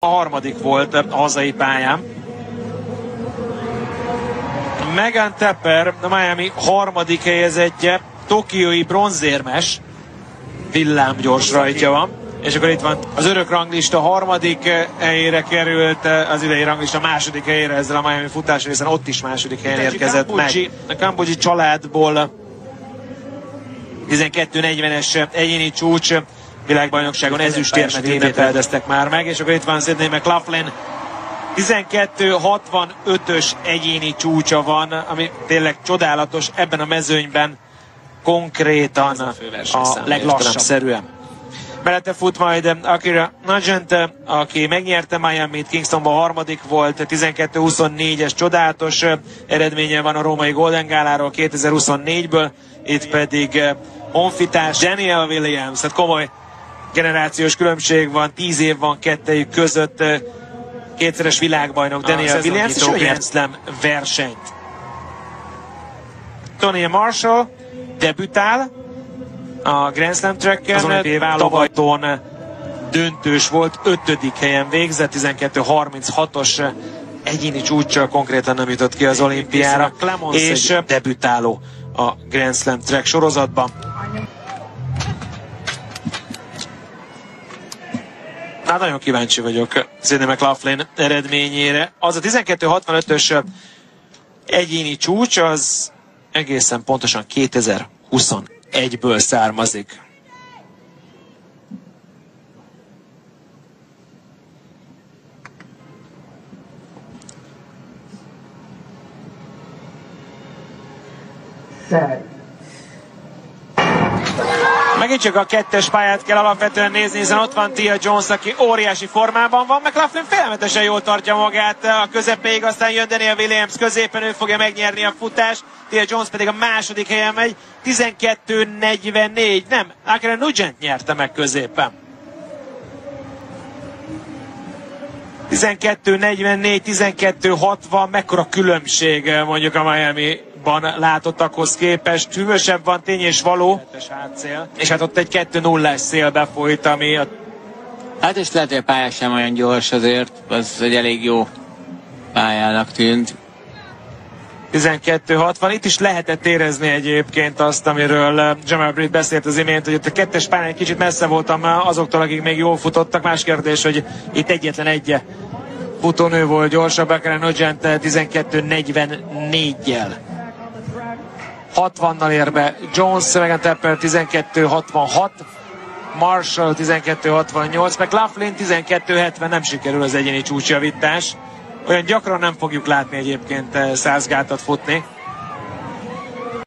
A harmadik volt a hazai pályán. Megan Tepper, a Miami harmadik helyezettje, tokiói bronzérmes, villámgyors rajtja van. És akkor itt van az örök ranglista harmadik helyére került, az idei ranglista második helyére ezzel a Miami futással, hiszen ott is második helyen érkezett meg. A Kambodži családból 12:40-es egyéni csúcs, világbajnokságon ezüstérmet ünnepelteztek már meg, és akkor itt van Sydney McLaughlin, 12:65-ös egyéni csúcsa van, ami tényleg csodálatos ebben a mezőnyben, konkrétan a leglassabb. Mellette fut majd Akira Nugent, aki megnyerte Miami-t, Kingstonban harmadik volt, 12:24-es csodálatos eredménye van a római Golden Gáláról 2024-ből, itt pedig honfitárs Daniel Williams, hát komoly generációs különbség van, 10 év van kettejük között, kétszeres világbajnok Daniel Williams, és ő Grand Slam versenyt. Tony Marshall debütál a Grand Slam tracken, az olimpiai válogaton döntős volt, 5. helyen végzett, 12:36-os egyéni csúccsal konkrétan nem jutott ki az olimpiára, és debütáló a Grand Slam track sorozatban. Hát nagyon kíváncsi vagyok Sydney McLaughlin eredményére. Az a 12:65-ös egyéni csúcs, az egészen pontosan 2021-ből származik. Megint csak a kettes pályát kell alapvetően nézni, hiszen ott van Tia Jones, aki óriási formában van. McLaughlin félelmetesen jól tartja magát a közepéig, aztán jön Daniel Williams középen, ő fogja megnyerni a futást. Tia Jones pedig a második helyen megy, 12:44. Nem, Akira Nugent nyerte meg középen. 12:44, 12:60, mekkora különbség mondjuk a Miami-ban látottakhoz képest. Hűvösebb van, tény és való, és hát ott egy 2-0-es szél befolyt, ami a... Hát és lehet, hogy a pálya sem olyan gyors azért, az egy elég jó pályának tűnt. 12:60, itt is lehetett érezni egyébként azt, amiről Jamal Britt beszélt az imént, hogy ott a kettes pályán egy kicsit messze voltam azoktól, akik még jól futottak. Más kérdés, hogy itt egyetlen egy futónő volt gyorsabb, Akira Nugent 12:44-jel. 60-nal ér be Jones, Megan Tepper 12:66, Marshall 12:68, McLaughlin 12:70, nem sikerül az egyéni csúcsjavítás. Olyan gyakran nem fogjuk látni egyébként 100 gátat futni.